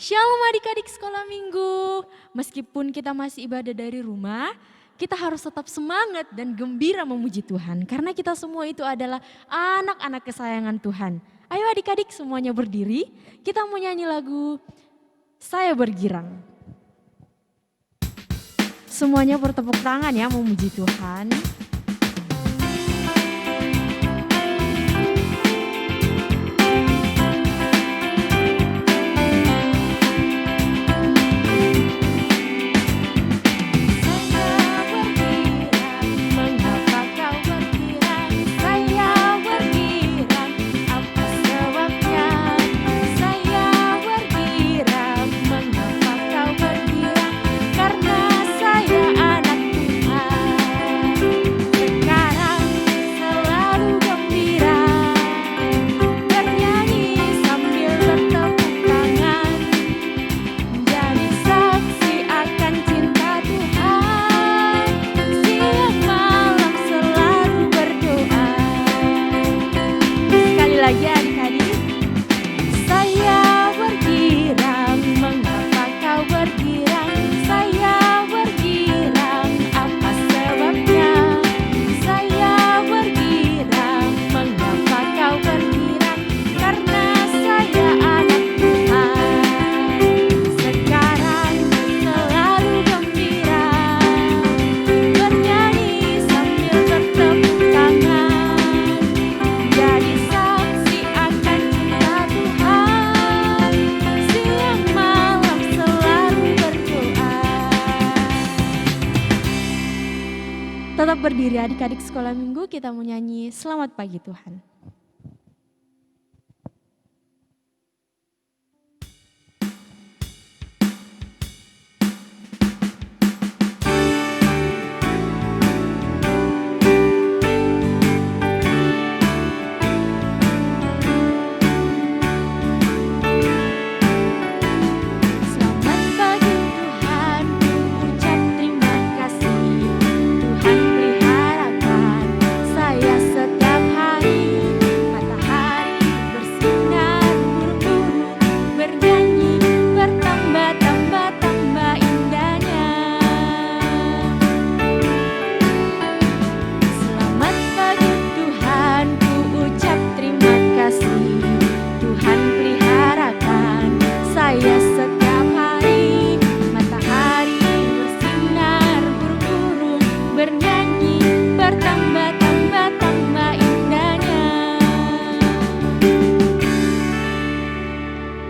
Shalom adik-adik sekolah minggu. Meskipun kita masih ibadah dari rumah, kita harus tetap semangat dan gembira memuji Tuhan. Karena kita semua itu adalah anak-anak kesayangan Tuhan. Ayo adik-adik semuanya berdiri, kita mau nyanyi lagu Saya Bergirang. Semuanya bertepuk tangan ya memuji Tuhan. Tetap berdiri adik-adik sekolah minggu, kita mau nyanyi Selamat Pagi Tuhan.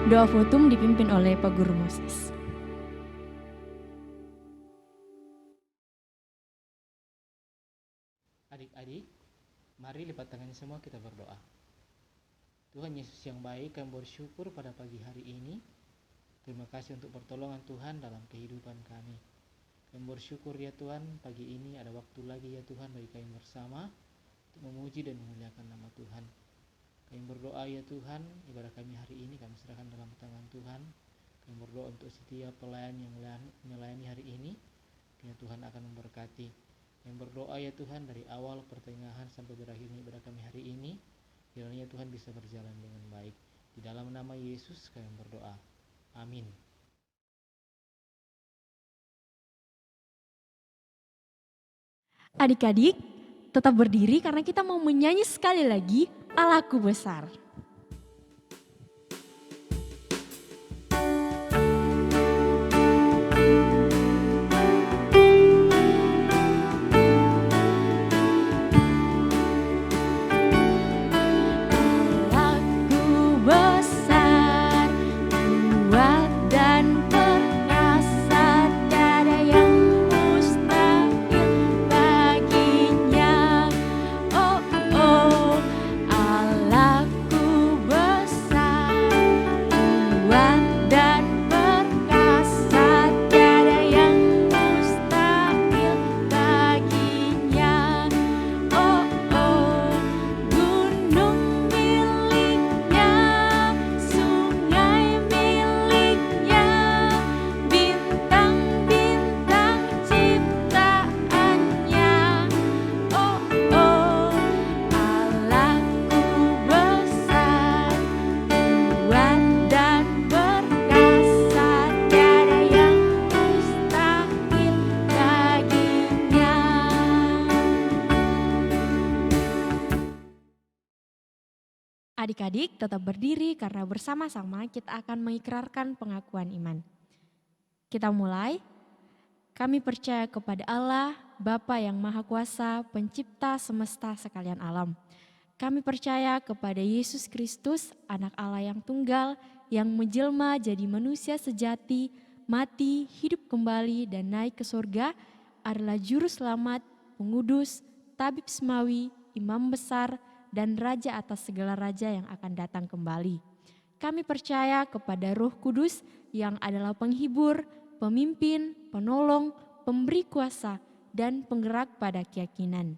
Doa votum dipimpin oleh Pak Guru Moses. Adik-adik, mari lipat tangan semua kita berdoa. Tuhan Yesus yang baik, kami bersyukur pada pagi hari ini. Terima kasih untuk pertolongan Tuhan dalam kehidupan kami. Kami bersyukur ya Tuhan, pagi ini ada waktu lagi ya Tuhan bagi kami bersama untuk memuji dan memuliakan nama Tuhan. Kami berdoa ya Tuhan, ibadah kami hari ini kami serahkan dalam tangan Tuhan. Kami berdoa untuk setiap pelayan yang melayani hari ini, kiranya Tuhan akan memberkati. Kami berdoa ya Tuhan dari awal pertengahan sampai berakhirnya ibadah kami hari ini, kiranya Tuhan bisa berjalan dengan baik. Di dalam nama Yesus kami berdoa. Amin. Adik-adik, tetap berdiri karena kita mau menyanyi sekali lagi Allahku Besar. Allahku Adik-adik tetap berdiri karena bersama-sama kita akan mengikrarkan pengakuan iman. Kita mulai. Kami percaya kepada Allah, Bapa yang Maha Kuasa, pencipta semesta sekalian alam. Kami percaya kepada Yesus Kristus, anak Allah yang tunggal, yang menjelma jadi manusia sejati, mati, hidup kembali dan naik ke surga, adalah juru selamat, pengudus, tabib semawi, imam besar, dan raja atas segala raja yang akan datang kembali. Kami percaya kepada Roh Kudus yang adalah penghibur, pemimpin, penolong, pemberi kuasa, dan penggerak pada keyakinan.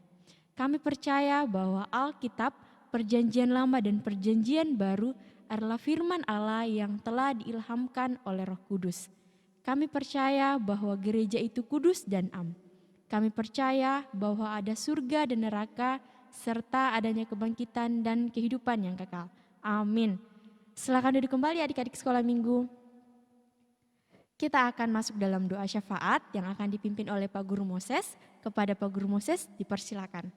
Kami percaya bahwa Alkitab, Perjanjian Lama dan Perjanjian Baru adalah firman Allah yang telah diilhamkan oleh Roh Kudus. Kami percaya bahwa gereja itu kudus dan am. Kami percaya bahwa ada surga dan neraka, serta adanya kebangkitan dan kehidupan yang kekal. Amin. Silakan duduk kembali adik-adik sekolah minggu. Kita akan masuk dalam doa syafaat yang akan dipimpin oleh Pak Guru Moses. Kepada Pak Guru Moses dipersilakan.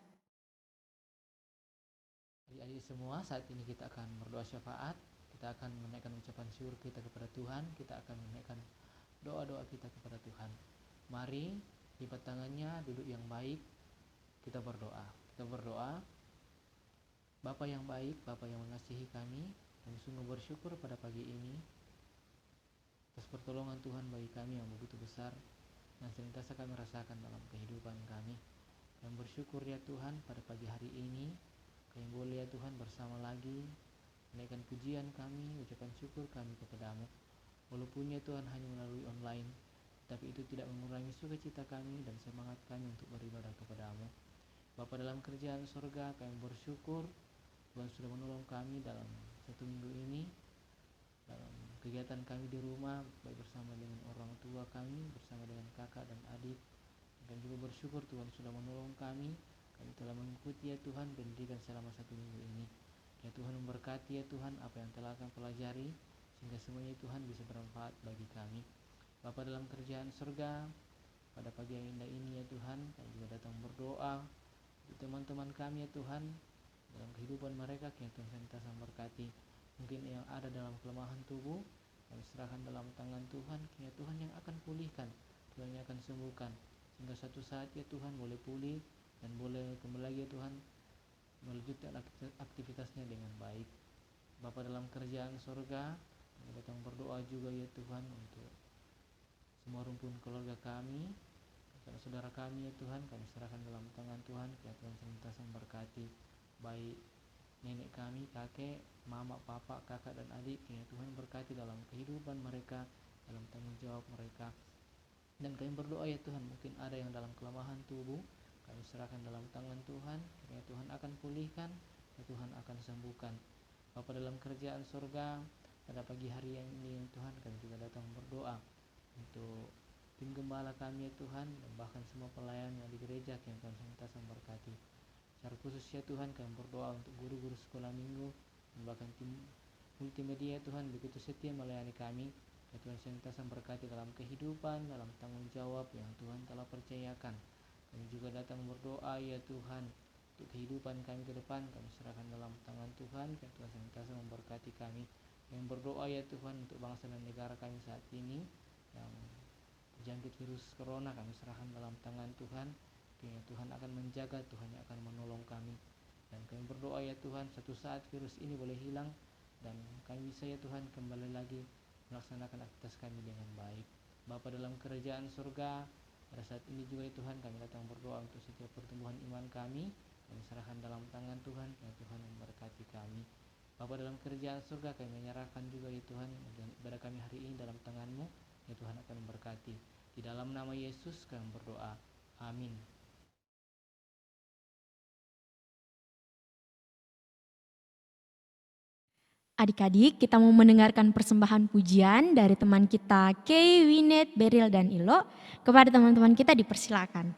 Adik-adik semua, saat ini kita akan berdoa syafaat. Kita akan menaikkan ucapan syukur kita kepada Tuhan. Kita akan menaikkan doa-doa kita kepada Tuhan. Mari lipat tangannya, duduk yang baik. Kita berdoa. Kita berdoa. Bapa yang baik, Bapa yang mengasihi kami, kami sungguh bersyukur pada pagi ini atas pertolongan Tuhan bagi kami yang begitu besar yang senantiasa kami rasakan dalam kehidupan kami. Kami bersyukur ya Tuhan pada pagi hari ini kami boleh ya Tuhan bersama lagi menaikkan pujian kami, ucapan syukur kami kepadamu. Walaupun ya Tuhan hanya melalui online, tapi itu tidak mengurangi sukacita kami dan semangat kami untuk beribadah kepadamu. Bapa dalam kerjaan surga, kami bersyukur Tuhan sudah menolong kami dalam satu minggu ini, dalam kegiatan kami di rumah, baik bersama dengan orang tua kami, bersama dengan kakak dan adik. Dan juga bersyukur Tuhan sudah menolong kami telah mengikuti ya Tuhan pendidikan selama satu minggu ini. Ya Tuhan memberkati ya Tuhan apa yang telah kami pelajari, sehingga semuanya Tuhan bisa bermanfaat bagi kami. Bapa dalam kerjaan surga, pada pagi yang indah ini ya Tuhan, kami juga datang berdoa untuk teman-teman kami ya Tuhan, dalam kehidupan mereka, ya Tuhan senantiasa memberkati. Mungkin yang ada dalam kelemahan tubuh, kami serahkan dalam tangan Tuhan, ya Tuhan yang akan pulihkan, Tuhan yang akan sembuhkan, sehingga suatu saat ya Tuhan boleh pulih dan boleh kembali lagi ya Tuhan melanjutkan aktivitasnya dengan baik. Bapa dalam kerjaan surga, kami datang berdoa juga ya Tuhan untuk semua rumpun keluarga kami, karena saudara kami ya Tuhan, kami serahkan dalam tangan Tuhan, ya Tuhan senantiasa memberkati baik nenek kami, kakek, mama, papa, kakak dan adik, ya Tuhan berkati dalam kehidupan mereka, dalam tanggung jawab mereka. Dan kami berdoa ya Tuhan, mungkin ada yang dalam kelemahan tubuh, kami serahkan dalam tangan Tuhan, ya Tuhan akan pulihkan, ya Tuhan akan sembuhkan. Bapa dalam kerjaan surga, pada pagi hari yang ini ya Tuhan, kami juga datang berdoa untuk tim gembala kami ya Tuhan, dan bahkan semua pelayan yang di gereja, yang Tuhan senantiasa memberkati. Secara khusus ya Tuhan, kami berdoa untuk guru-guru sekolah minggu, dan bahkan tim multimedia Tuhan begitu setia melayani kami. Ya Tuhan senantiasa memberkati dalam kehidupan, dalam tanggung jawab yang Tuhan telah percayakan. Kami juga datang berdoa ya Tuhan untuk kehidupan kami ke depan, kami serahkan dalam tangan Tuhan, ya Tuhan senantiasa memberkati kami. Kami berdoa ya Tuhan untuk bangsa dan negara kami saat ini yang terjangkit virus corona, kami serahkan dalam tangan Tuhan. Ya Tuhan akan menjaga, Tuhan yang akan menolong kami. Dan kami berdoa ya Tuhan, satu saat virus ini boleh hilang dan kami bisa ya Tuhan kembali lagi melaksanakan aktivitas kami dengan baik. Bapa dalam kerajaan surga, pada saat ini juga ya Tuhan, kami datang berdoa untuk setiap pertumbuhan iman kami serahkan dalam tangan Tuhan, ya Tuhan memberkati kami. Bapa dalam kerajaan surga, kami menyerahkan juga ya Tuhan ibadah kami hari ini dalam tangan-Mu, ya Tuhan akan memberkati. Di dalam nama Yesus kami berdoa. Amin. Adik-adik, kita mau mendengarkan persembahan pujian dari teman kita Kay, Winet, Beryl, dan Ilo. Kepada teman-teman kita dipersilakan.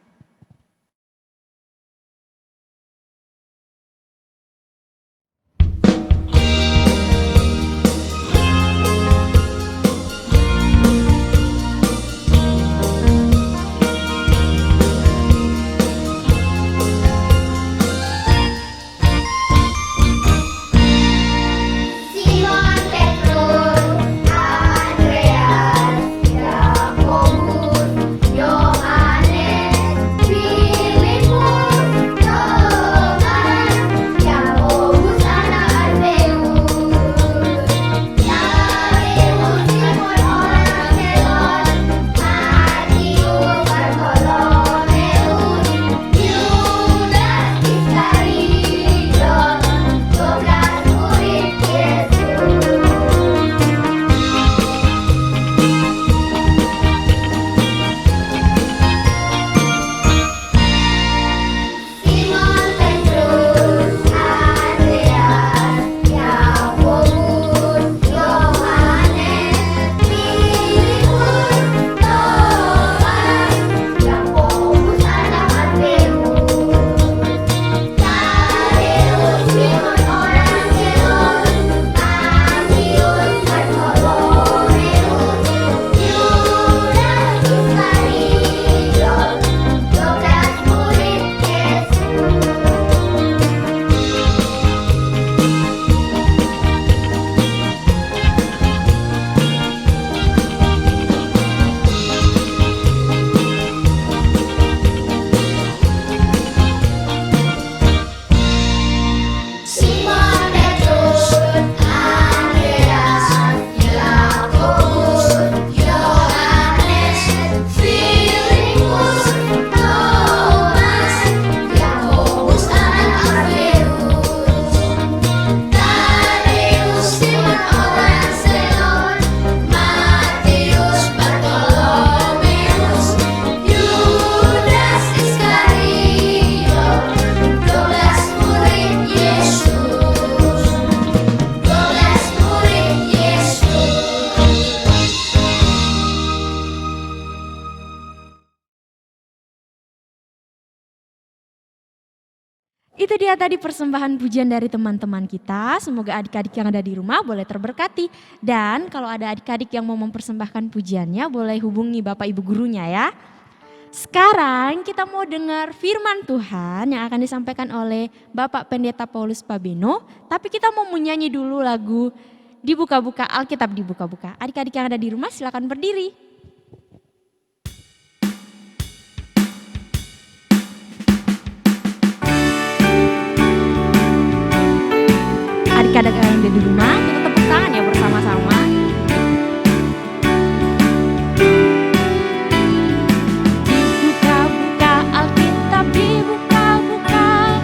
Itu dia tadi persembahan pujian dari teman-teman kita. Semoga adik-adik yang ada di rumah boleh terberkati. Dan kalau ada adik-adik yang mau mempersembahkan pujiannya boleh hubungi Bapak Ibu gurunya ya. Sekarang kita mau dengar firman Tuhan yang akan disampaikan oleh Bapak Pendeta Paulus Pabeno. Tapi kita mau menyanyi dulu lagu Dibuka-buka, Alkitab dibuka-buka. Adik-adik yang ada di rumah silakan berdiri. Adik-adik yang ada di rumah, kita tepuk tangan ya bersama-sama. Dibuka-buka, Alkitab dibuka-buka,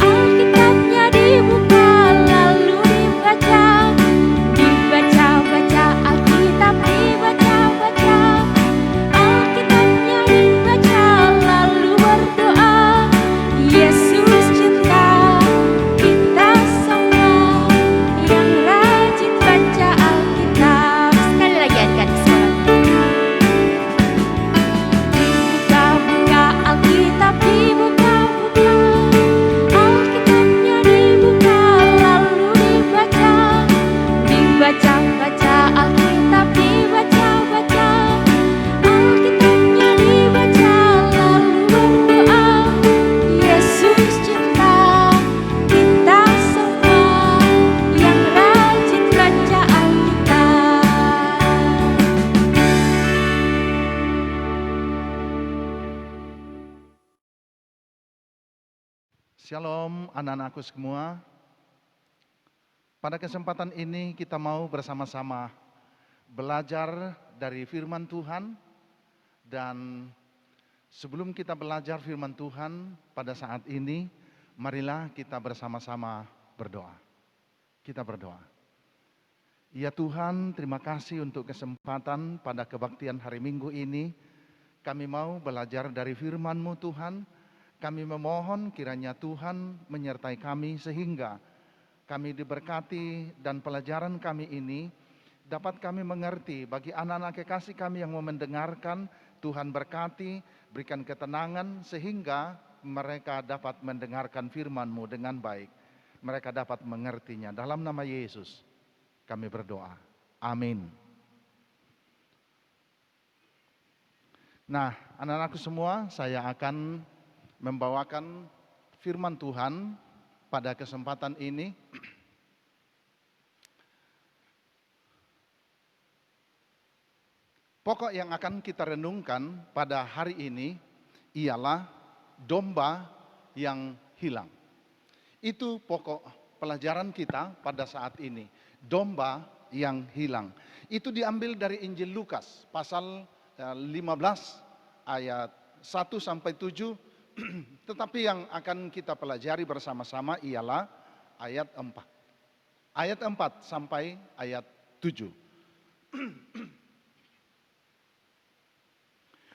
Alkitabnya dibuka lalu dibaca. Dibaca-baca, Alkitab dibaca-baca, Alkitabnya dibaca lalu berdoa. Yesus cinta kita semua yang rajin baca Alkitab. Sekali lagi adik-adik semuanya. Dibuka-buka, Alkitab dibuka-buka, Alkitabnya dibuka lalu dibaca. Dibaca-baca, Alkitab dibaca-baca, Alkitabnya dibaca lalu berdoa. Yesus cinta kita semua yang rajin baca Alkitab. Shalom anak-anakku semua. Pada kesempatan ini kita mau bersama-sama belajar dari firman Tuhan. Dan sebelum kita belajar firman Tuhan pada saat ini, marilah kita bersama-sama berdoa. Kita berdoa. Ya Tuhan, terima kasih untuk kesempatan pada kebaktian hari Minggu ini. Kami mau belajar dari firman-Mu Tuhan. Kami memohon kiranya Tuhan menyertai kami sehingga kami diberkati dan pelajaran kami ini dapat kami mengerti. Bagi anak-anak kekasih kami yang mau mendengarkan, Tuhan berkati, berikan ketenangan sehingga mereka dapat mendengarkan firman-Mu dengan baik. Mereka dapat mengertinya. Dalam nama Yesus kami berdoa. Amin. Nah, anak-anakku semua, saya akan membawakan firman Tuhan pada kesempatan ini. Pokok yang akan kita renungkan pada hari ini ialah domba yang hilang. Itu pokok pelajaran kita pada saat ini. Domba yang hilang. Itu diambil dari Injil Lukas pasal 15 ayat 1 sampai 7. Tetapi yang akan kita pelajari bersama-sama ialah ayat 4. Ayat 4 sampai ayat 7.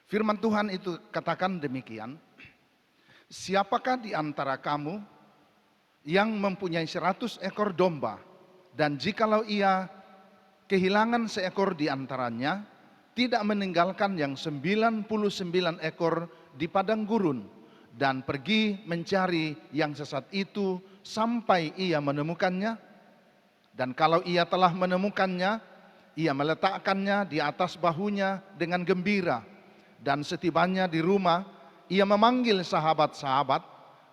Firman Tuhan itu katakan demikian. Siapakah di antara kamu yang mempunyai 100 ekor domba, dan jikalau ia kehilangan seekor di antaranya, tidak meninggalkan yang 99 ekor di padang gurun, dan pergi mencari yang sesat itu sampai ia menemukannya? Dan kalau ia telah menemukannya, ia meletakkannya di atas bahunya dengan gembira. Dan setibanya di rumah, ia memanggil sahabat-sahabat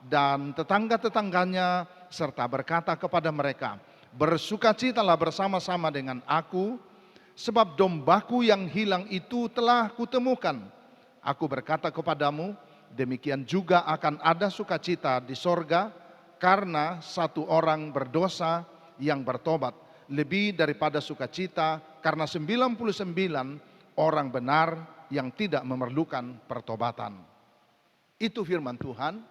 dan tetangga-tetangganya serta berkata kepada mereka, bersukacitalah bersama-sama dengan aku, sebab dombaku yang hilang itu telah kutemukan. Aku berkata kepadamu, demikian juga akan ada sukacita di sorga karena satu orang berdosa yang bertobat, lebih daripada sukacita karena 99 orang benar yang tidak memerlukan pertobatan. Itu firman Tuhan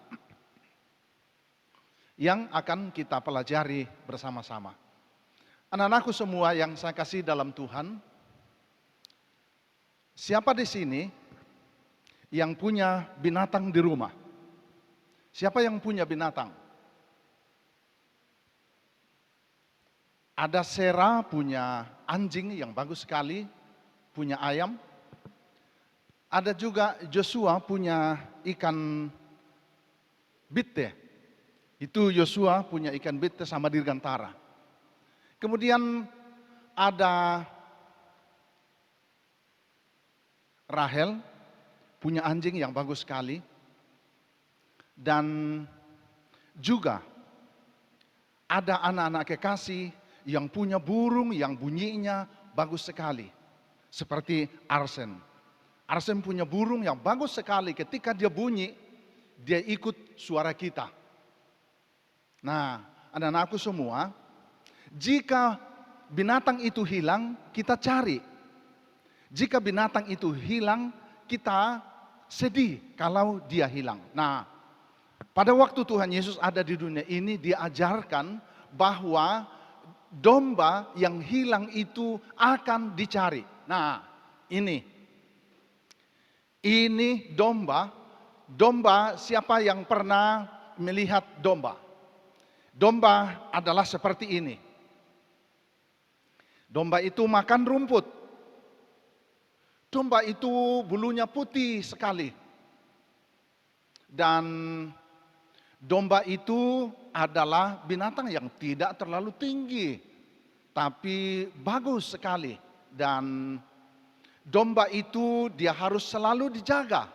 yang akan kita pelajari bersama-sama. Anak-anakku semua yang saya kasih dalam Tuhan, siapa di sini yang punya binatang di rumah? Siapa yang punya binatang? Ada Sarah punya anjing yang bagus sekali, punya ayam. Ada juga Joshua punya ikan bite Itu Yosua punya ikan bete sama dirgantara. Kemudian ada Rahel punya anjing yang bagus sekali. Dan juga ada anak-anak kekasih yang punya burung yang bunyinya bagus sekali. Seperti Arsen. Arsen punya burung yang bagus sekali, ketika dia bunyi, dia ikut suara kita. Nah, anak-anakku semua, jika binatang itu hilang, kita cari. Jika binatang itu hilang, kita sedih kalau dia hilang. Nah, pada waktu Tuhan Yesus ada di dunia ini, dia ajarkan bahwa domba yang hilang itu akan dicari. Nah, ini domba. Domba, siapa yang pernah melihat domba? Domba adalah seperti ini. Domba itu makan rumput. Domba itu bulunya putih sekali. Dan domba itu adalah binatang yang tidak terlalu tinggi, tapi bagus sekali. Dan domba itu dia harus selalu dijaga.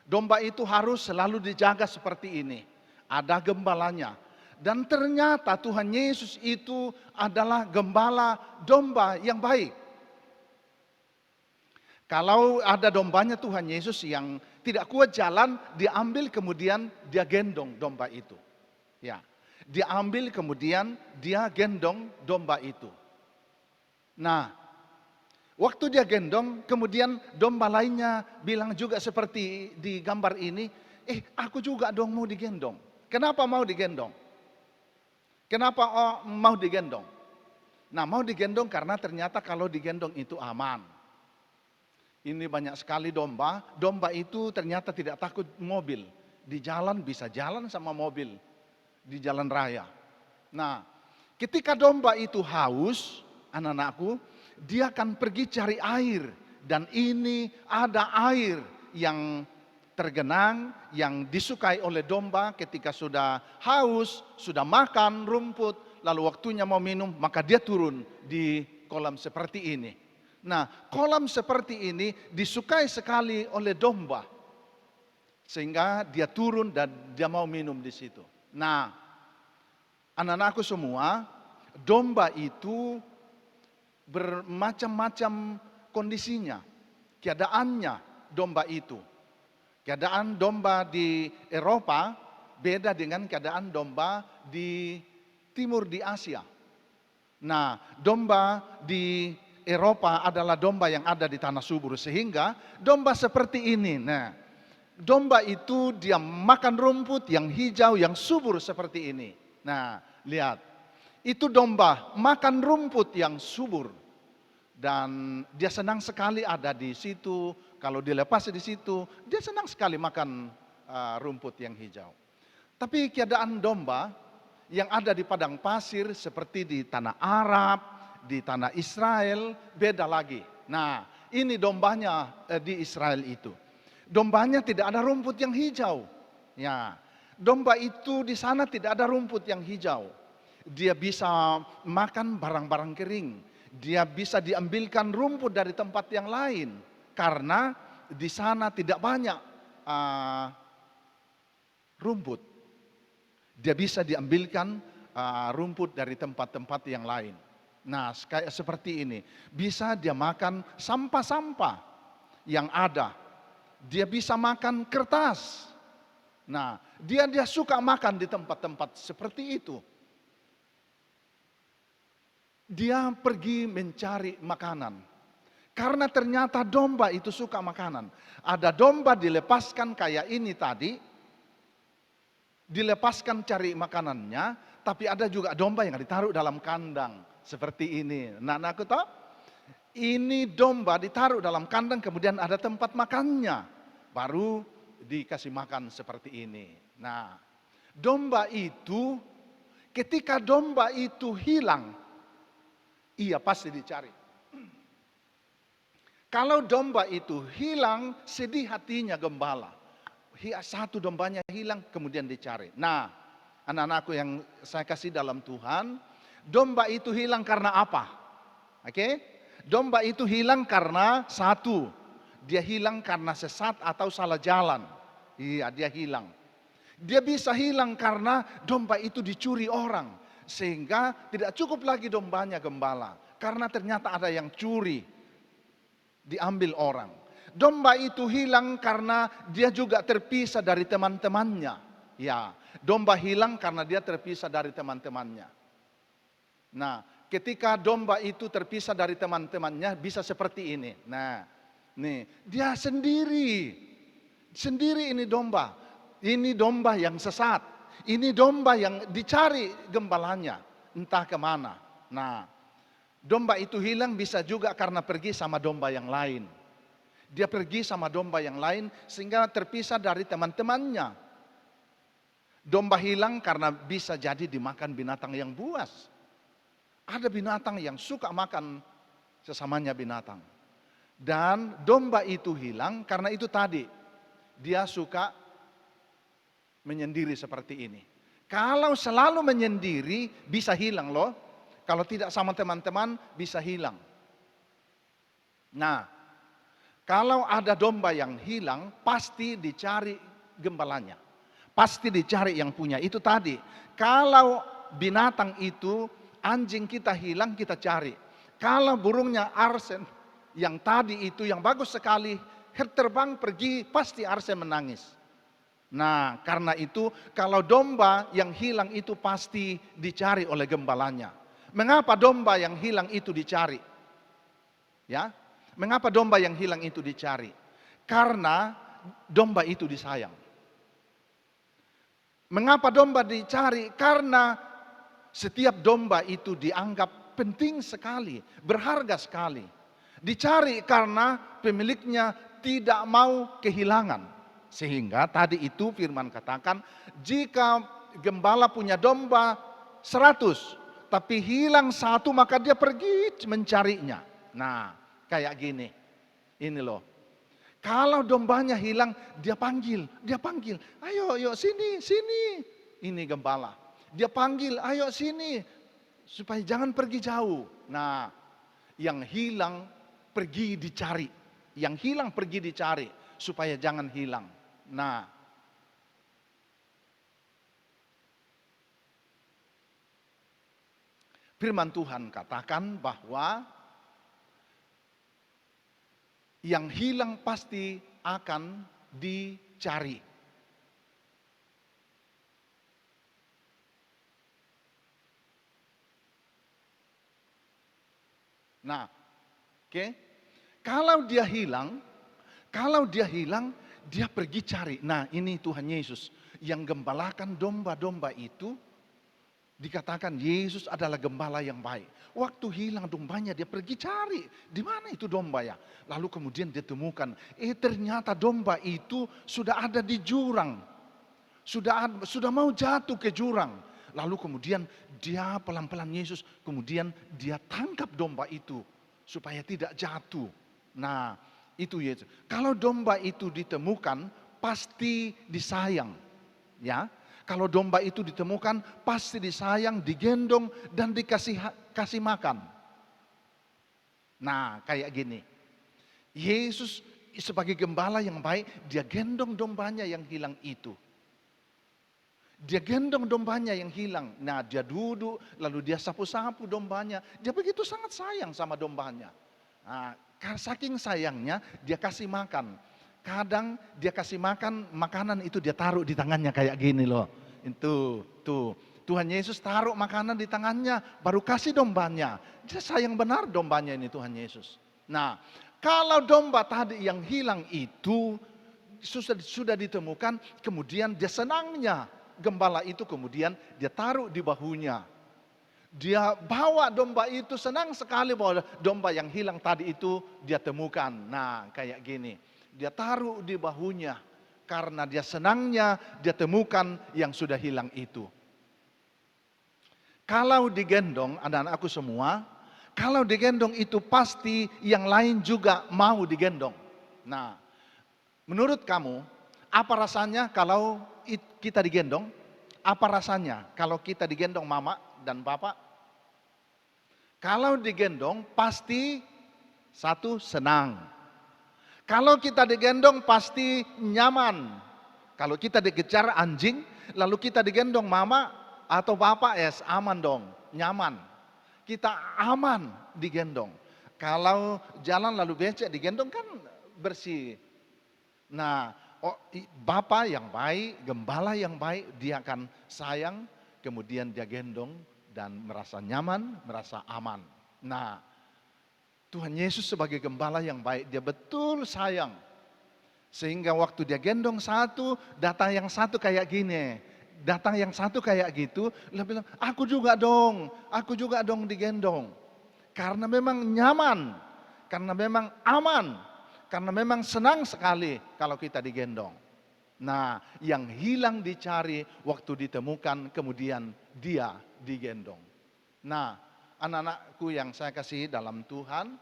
Domba itu harus selalu dijaga seperti ini. Ada gembalanya. Dan ternyata Tuhan Yesus itu adalah gembala domba yang baik. Kalau ada dombanya Tuhan Yesus yang tidak kuat jalan, diambil kemudian dia gendong domba itu. Ya, diambil kemudian dia gendong domba itu. Nah, waktu dia gendong, kemudian domba lainnya bilang juga seperti di gambar ini, aku juga dong mau digendong. Kenapa mau digendong? Kenapa mau digendong? Nah, mau digendong karena ternyata kalau digendong itu aman. Ini banyak sekali domba. Domba itu ternyata tidak takut mobil. Di jalan bisa jalan sama mobil. Di jalan raya. Nah, ketika domba itu haus, anak-anakku, dia akan pergi cari air. Dan ini ada air yang tergenang, yang disukai oleh domba ketika sudah haus, sudah makan rumput, lalu waktunya mau minum, maka dia turun di kolam seperti ini. Nah, kolam seperti ini disukai sekali oleh domba. Sehingga dia turun dan dia mau minum di situ. Nah, anak-anakku semua, domba itu bermacam-macam kondisinya, keadaannya domba itu. Keadaan domba di Eropa beda dengan keadaan domba di timur di Asia. Nah, domba di Eropa adalah domba yang ada di tanah subur, sehingga domba seperti ini. Nah, domba itu dia makan rumput yang hijau, yang subur seperti ini. Nah, lihat. Itu domba makan rumput yang subur. Dan dia senang sekali ada di situ. Kalau dilepas di situ, dia senang sekali makan rumput yang hijau. Tapi keadaan domba yang ada di padang pasir seperti di tanah Arab, di tanah Israel, beda lagi. Nah, ini dombanya di Israel itu. Dombanya tidak ada rumput yang hijau. Ya, domba itu di sana tidak ada rumput yang hijau. Dia bisa makan barang-barang kering. Dia bisa diambilkan rumput dari tempat yang lain. Karena di sana tidak banyak rumput. Dia bisa diambilkan rumput dari tempat-tempat yang lain. Nah, kayak seperti ini. Bisa dia makan sampah-sampah yang ada. Dia bisa makan kertas. Nah, dia suka makan di tempat-tempat seperti itu. Dia pergi mencari makanan. Karena ternyata domba itu suka makanan. Ada domba dilepaskan kayak ini tadi. Dilepaskan cari makanannya. Tapi ada juga domba yang ditaruh dalam kandang. Seperti ini. Nah, aku tahu. Ini domba ditaruh dalam kandang, kemudian ada tempat makannya. Baru dikasih makan seperti ini. Nah, domba itu, ketika domba itu hilang, iya pasti dicari. Kalau domba itu hilang, sedih hatinya gembala. Satu dombanya hilang, kemudian dicari. Nah, anak-anakku yang saya kasih dalam Tuhan, domba itu hilang karena apa? Oke? Domba itu hilang karena satu, dia hilang karena sesat atau salah jalan. Iya, dia hilang. Dia bisa hilang karena domba itu dicuri orang. Sehingga tidak cukup lagi dombanya gembala. Karena ternyata ada yang curi, diambil orang. Domba itu hilang karena dia juga terpisah dari teman-temannya. Ya, domba hilang karena dia terpisah dari teman-temannya. Nah, ketika domba itu terpisah dari teman-temannya bisa seperti ini. Nah, nih, dia sendiri. Sendiri ini domba. Ini domba yang sesat. Ini domba yang dicari gembalanya. Entah kemana. Nah, domba itu hilang bisa juga karena pergi sama domba yang lain. Dia pergi sama domba yang lain sehingga terpisah dari teman-temannya. Domba hilang karena bisa jadi dimakan binatang yang buas. Ada binatang yang suka makan sesamanya binatang. Dan domba itu hilang karena itu tadi. Dia suka menyendiri seperti ini. Kalau selalu menyendiri bisa hilang loh. Kalau tidak sama teman-teman bisa hilang. Nah, kalau ada domba yang hilang pasti dicari gembalanya. Pasti dicari yang punya. Itu tadi. Kalau binatang itu anjing kita hilang kita cari. Kalau burungnya arsen yang tadi itu yang bagus sekali terbang pergi pasti arsen menangis. Nah, karena itu kalau domba yang hilang itu pasti dicari oleh gembalanya. Mengapa domba yang hilang itu dicari? Ya, mengapa domba yang hilang itu dicari? Karena domba itu disayang. Mengapa domba dicari? Karena setiap domba itu dianggap penting sekali, berharga sekali. Dicari karena pemiliknya tidak mau kehilangan. Sehingga tadi itu firman katakan, jika gembala punya domba 100, tapi hilang 1 maka dia pergi mencarinya. Nah, kayak gini. Ini loh. Kalau dombanya hilang, dia panggil. Ayo sini. Ini gembala. Dia panggil, ayo sini. Supaya jangan pergi jauh. Nah, yang hilang pergi dicari. Yang hilang pergi dicari. Supaya jangan hilang. Nah, firman Tuhan katakan bahwa yang hilang pasti akan dicari. Nah, oke. Kalau dia hilang, dia pergi cari. Nah, ini Tuhan Yesus yang gembalakan domba-domba itu. Dikatakan Yesus adalah gembala yang baik. Waktu hilang dombanya dia pergi cari. Di mana itu domba ya? Lalu kemudian dia temukan. Ternyata domba itu sudah ada di jurang. Sudah mau jatuh ke jurang. Lalu kemudian dia pelan-pelan Yesus. Kemudian dia tangkap domba itu. Supaya tidak jatuh. Nah, itu Yesus. Kalau domba itu ditemukan pasti disayang. Ya. Kalau domba itu ditemukan pasti disayang, digendong dan kasih makan. Nah, kayak gini. Yesus sebagai gembala yang baik, dia gendong dombanya yang hilang itu. Dia gendong dombanya yang hilang. Nah, dia duduk lalu dia sapu-sapu dombanya. Dia begitu sangat sayang sama dombanya. Nah, saking sayangnya dia kasih makan. Kadang dia kasih makan, makanan itu dia taruh di tangannya kayak gini loh. Itu, tuh. Tuhan Yesus taruh makanan di tangannya, baru kasih dombanya. Dia sayang benar dombanya ini Tuhan Yesus. Nah, kalau domba tadi yang hilang itu sudah ditemukan, kemudian dia senangnya. Gembala itu kemudian dia taruh di bahunya. Dia bawa domba itu, senang sekali bahwa domba yang hilang tadi itu dia temukan. Nah, kayak gini. Dia taruh di bahunya karena dia senangnya dia temukan yang sudah hilang itu. Kalau digendong, anak-anakku semua, kalau digendong itu pasti yang lain juga mau digendong. Nah, menurut kamu apa rasanya kalau kita digendong? Apa rasanya kalau kita digendong mama dan bapak? Kalau digendong pasti satu, senang. Kalau kita digendong pasti nyaman. Kalau kita dikejar anjing, lalu kita digendong mama atau bapak, ya aman dong, nyaman. Kita aman digendong. Kalau jalan lalu becek digendong kan bersih. Nah, bapak yang baik, gembala yang baik, dia akan sayang, kemudian dia gendong dan merasa nyaman, merasa aman. Nah, Tuhan Yesus sebagai gembala yang baik, dia betul sayang. Sehingga waktu dia gendong satu, datang yang satu kayak gini. Datang yang satu kayak gitu, dia bilang, aku juga dong digendong. Karena memang nyaman, karena memang aman, karena memang senang sekali kalau kita digendong. Nah, yang hilang dicari waktu ditemukan, kemudian dia digendong. Nah, anak-anakku yang saya kasih dalam Tuhan,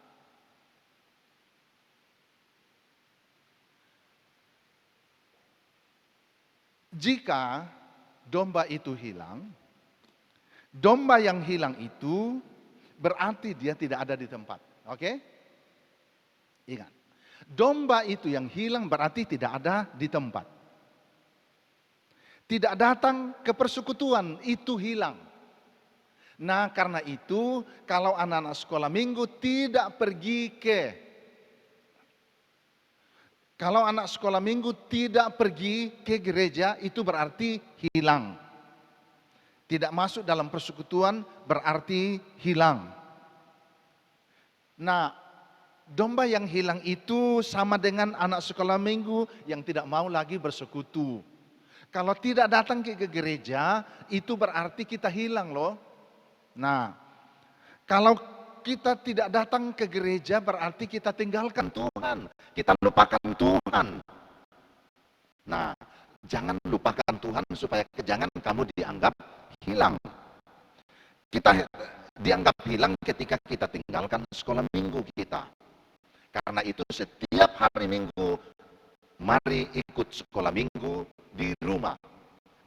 jika domba itu hilang, domba yang hilang itu berarti dia tidak ada di tempat. Oke? Ingat, domba itu yang hilang berarti tidak ada di tempat. Tidak datang ke persekutuan, itu hilang. Nah, karena itu kalau anak-anak sekolah minggu tidak pergi kalau anak sekolah minggu tidak pergi ke gereja, itu berarti hilang. Tidak masuk dalam persekutuan berarti hilang. Nah, domba yang hilang itu sama dengan anak sekolah minggu yang tidak mau lagi bersekutu. Kalau tidak datang ke gereja, itu berarti kita hilang loh. Nah, kalau kita tidak datang ke gereja berarti kita tinggalkan Tuhan. Kita lupakan Tuhan. Nah, jangan lupakan Tuhan supaya jangan kamu dianggap hilang. Kita dianggap hilang ketika kita tinggalkan sekolah minggu kita. Karena itu setiap hari minggu, mari ikut sekolah minggu di rumah.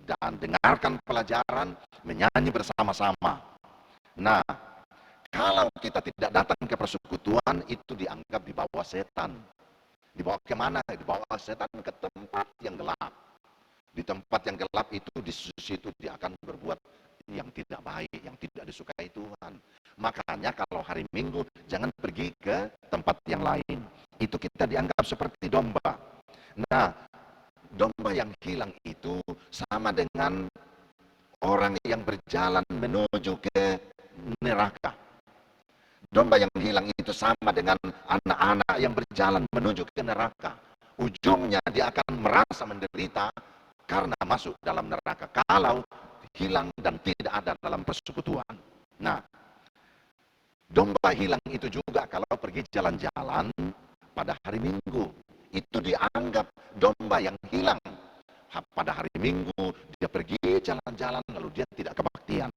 Dan dengarkan pelajaran, menyanyi bersama-sama. Nah, kalau kita tidak datang ke persekutuan, itu dianggap dibawa setan. Dibawa kemana? Dibawa setan ke tempat yang gelap. Di tempat yang gelap itu, di situ dia akan berbuat yang tidak baik, yang tidak disukai Tuhan. Makanya kalau hari Minggu jangan pergi ke tempat yang lain. Itu kita dianggap seperti domba. Nah, domba yang hilang itu sama dengan orang yang berjalan menuju ke neraka. Domba yang hilang itu sama dengan anak-anak yang berjalan menuju ke neraka. Ujungnya dia akan merasa menderita karena masuk dalam neraka kalau hilang dan tidak ada dalam persekutuan. Nah, domba hilang itu juga kalau pergi jalan-jalan pada hari Minggu. Itu dianggap domba yang hilang. Pada hari Minggu dia pergi jalan-jalan lalu dia tidak kebaktian.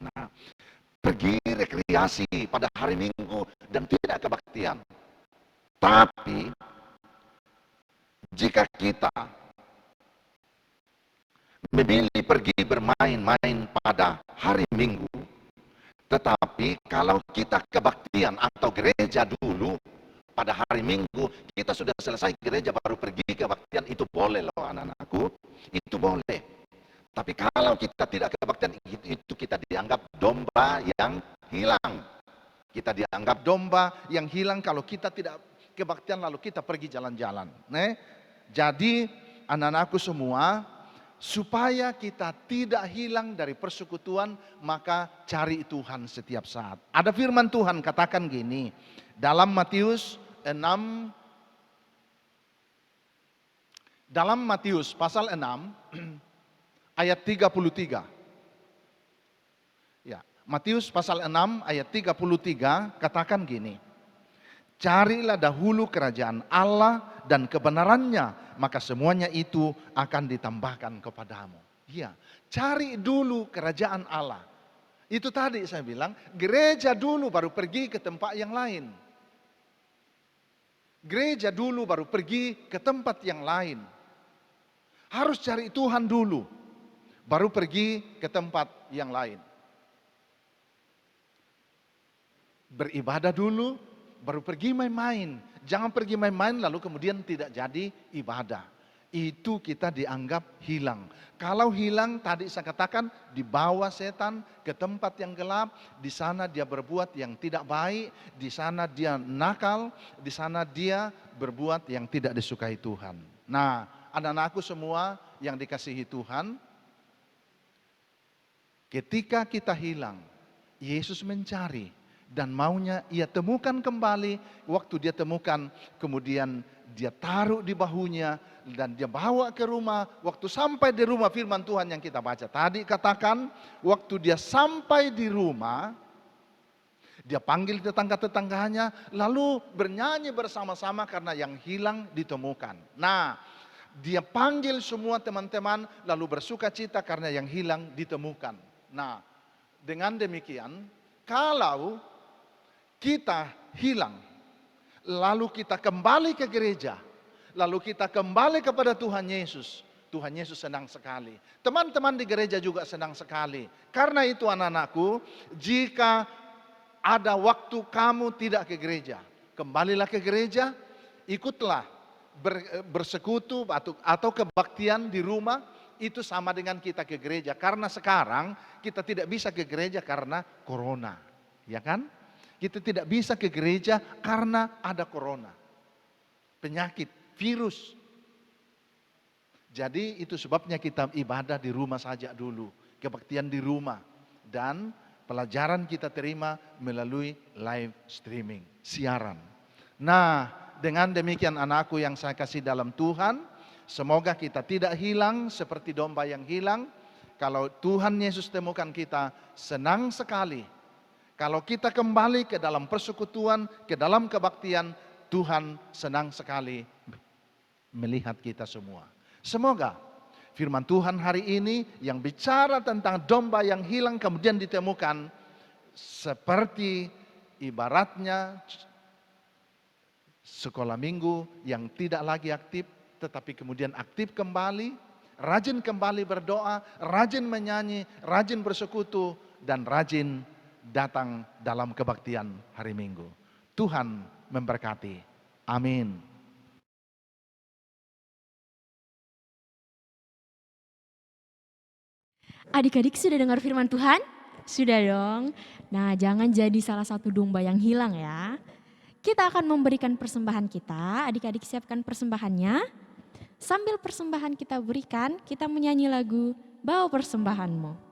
Nah, pergi rekreasi pada hari Minggu dan tidak kebaktian. Tapi jika kita memilih pergi bermain-main pada hari Minggu, tetapi kalau kita kebaktian atau gereja dulu pada hari Minggu, kita sudah selesai gereja baru pergi kebaktian, itu boleh loh anak-anakku, itu boleh. Tapi kalau kita tidak kebaktian, itu kita dianggap domba yang hilang. Kita dianggap domba yang hilang kalau kita tidak kebaktian lalu kita pergi jalan-jalan. Jadi anak-anakku semua, supaya kita tidak hilang dari persekutuan, maka cari Tuhan setiap saat. Ada firman Tuhan katakan gini, dalam Matius 6, dalam Matius pasal 6, ayat 33. Ya, Matius pasal 6 ayat 33 katakan gini. Carilah dahulu kerajaan Allah dan kebenarannya, maka semuanya itu akan ditambahkan kepadamu. Iya, cari dulu kerajaan Allah. Itu tadi saya bilang, gereja dulu baru pergi ke tempat yang lain. Gereja dulu baru pergi ke tempat yang lain. Harus cari Tuhan dulu. baru pergi ke tempat yang lain. Beribadah dulu, baru pergi main-main. Jangan pergi main-main lalu kemudian tidak jadi ibadah. Itu kita dianggap hilang. Kalau hilang tadi saya katakan dibawa setan ke tempat yang gelap, di sana dia berbuat yang tidak baik, di sana dia nakal, di sana dia berbuat yang tidak disukai Tuhan. Nah, anak-anakku semua yang dikasihi Tuhan, ketika kita hilang, Yesus mencari dan maunya ia temukan kembali. Waktu dia temukan, kemudian dia taruh di bahunya dan dia bawa ke rumah. Waktu sampai di rumah, firman Tuhan yang kita baca tadi katakan, waktu dia sampai di rumah, dia panggil tetangga-tetangganya, lalu bernyanyi bersama-sama karena yang hilang ditemukan. Nah, dia panggil semua teman-teman, lalu bersuka cita karena yang hilang ditemukan. Nah, dengan demikian, kalau kita hilang, lalu kita kembali ke gereja, lalu kita kembali kepada Tuhan Yesus. Tuhan Yesus senang sekali. Teman-teman di gereja juga senang sekali. Karena itu anak-anakku, jika ada waktu kamu tidak ke gereja, kembalilah ke gereja, ikutlah bersekutu atau kebaktian di rumah, itu sama dengan kita ke gereja. Karena sekarang kita tidak bisa ke gereja karena corona, ya kan? Kita tidak bisa ke gereja karena ada corona, penyakit, virus. Jadi itu sebabnya kita ibadah di rumah saja dulu, kebaktian di rumah. Dan pelajaran kita terima melalui live streaming, siaran. Nah, dengan demikian anakku yang saya kasih dalam Tuhan, semoga kita tidak hilang seperti domba yang hilang. Kalau Tuhan Yesus temukan kita, senang sekali. Kalau kita kembali ke dalam persekutuan, ke dalam kebaktian, Tuhan senang sekali melihat kita semua. Semoga firman Tuhan hari ini yang bicara tentang domba yang hilang kemudian ditemukan, seperti ibaratnya sekolah minggu yang tidak lagi aktif, tetapi kemudian aktif kembali, rajin kembali berdoa, rajin menyanyi, rajin bersekutu, dan rajin datang dalam kebaktian hari Minggu. Tuhan memberkati. Amin. Adik-adik sudah dengar firman Tuhan? Sudah dong. Nah, jangan jadi salah satu domba yang hilang ya. Kita akan memberikan persembahan kita. Adik-adik siapkan persembahannya. Sambil persembahan kita berikan, kita menyanyi lagu Bawa Persembahanmu.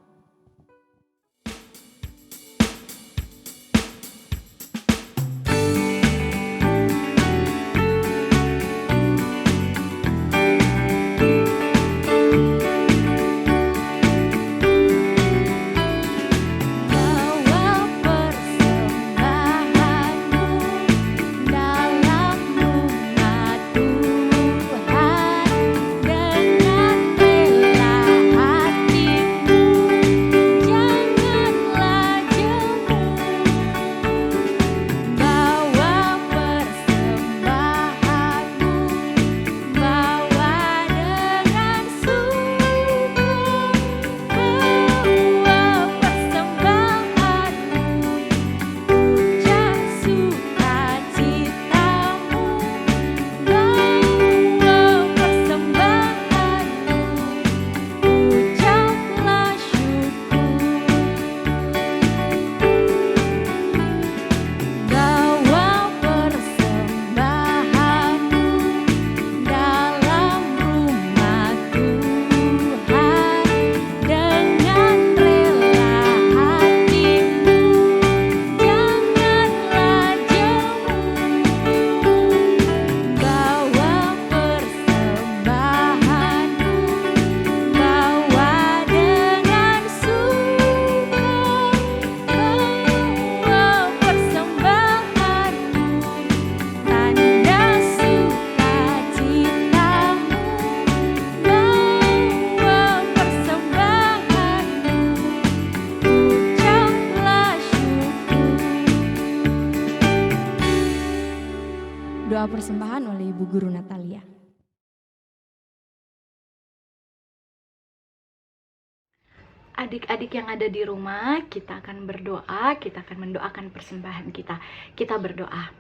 Doa persembahan oleh Ibu Guru Natalia. Adik-adik yang ada di rumah, kita akan berdoa, kita akan mendoakan persembahan kita. Kita berdoa.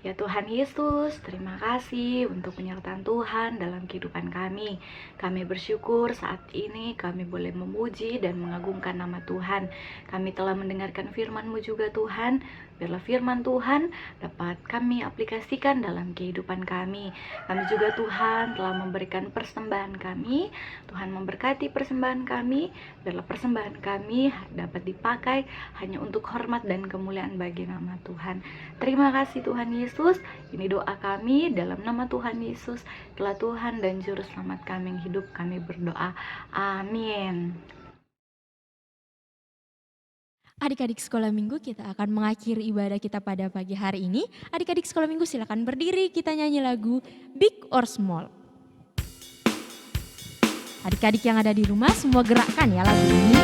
Ya Tuhan Yesus, terima kasih untuk penyertaan Tuhan dalam kehidupan kami. Kami bersyukur saat ini kami boleh memuji dan mengagungkan nama Tuhan. Kami telah mendengarkan firman-Mu juga Tuhan. Biarlah firman Tuhan dapat kami aplikasikan dalam kehidupan kami. Kami juga Tuhan telah memberikan persembahan kami. Tuhan memberkati persembahan kami. Biarlah persembahan kami dapat dipakai hanya untuk hormat dan kemuliaan bagi nama Tuhan. Terima kasih Tuhan Yesus. Ini doa kami dalam nama Tuhan Yesus. Telah Tuhan dan Juru Selamat kami yang hidup, kami berdoa. Amin. Adik-adik sekolah minggu, kita akan mengakhiri ibadah kita pada pagi hari ini. Adik-adik sekolah minggu silakan berdiri, kita nyanyi lagu Big or Small. Adik-adik yang ada di rumah semua gerakkan ya lagu ini.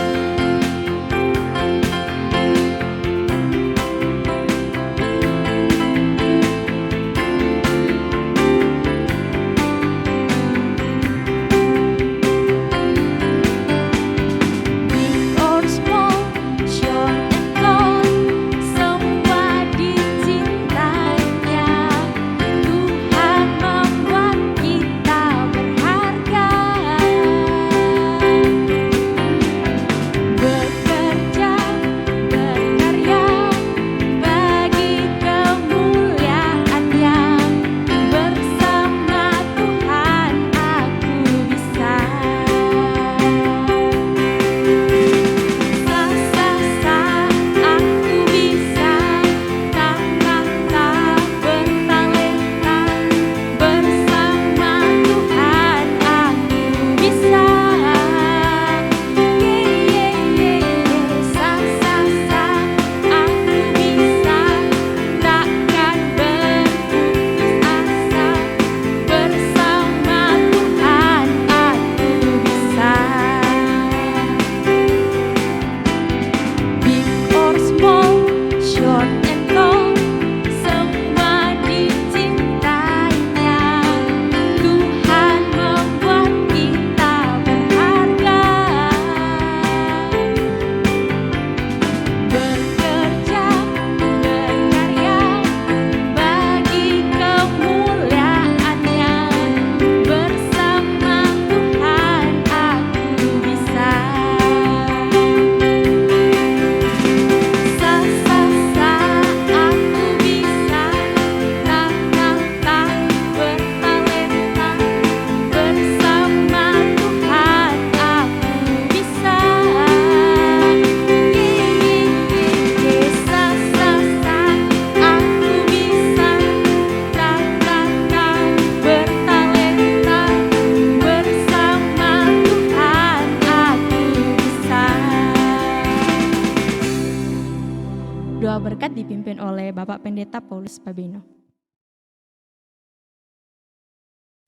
Doa berkat dipimpin oleh Bapak Pendeta Paulus Pabeno.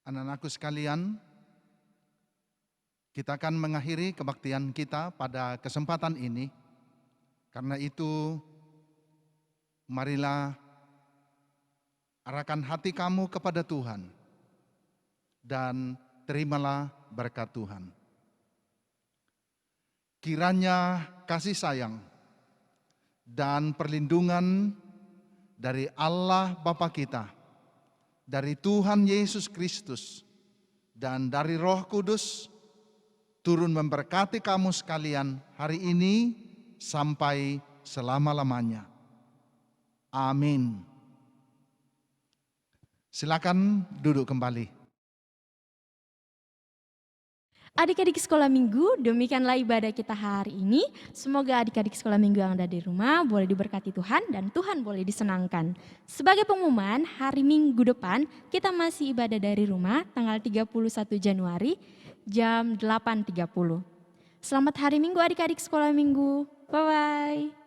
Anak-anakku sekalian, kita akan mengakhiri kebaktian kita pada kesempatan ini. Karena itu, marilah arahkan hati kamu kepada Tuhan dan terimalah berkat Tuhan. Kiranya kasih sayang dan perlindungan dari Allah Bapa kita, dari Tuhan Yesus Kristus, dan dari Roh Kudus turun memberkati kamu sekalian hari ini sampai selama-lamanya. Amin. Silakan duduk kembali. Adik-adik sekolah minggu, demikianlah ibadah kita hari ini. Semoga adik-adik sekolah minggu yang ada di rumah boleh diberkati Tuhan dan Tuhan boleh disenangkan. Sebagai pengumuman, hari Minggu depan kita masih ibadah dari rumah tanggal 31 Januari jam 8.30. Selamat hari Minggu adik-adik sekolah minggu. Bye-bye.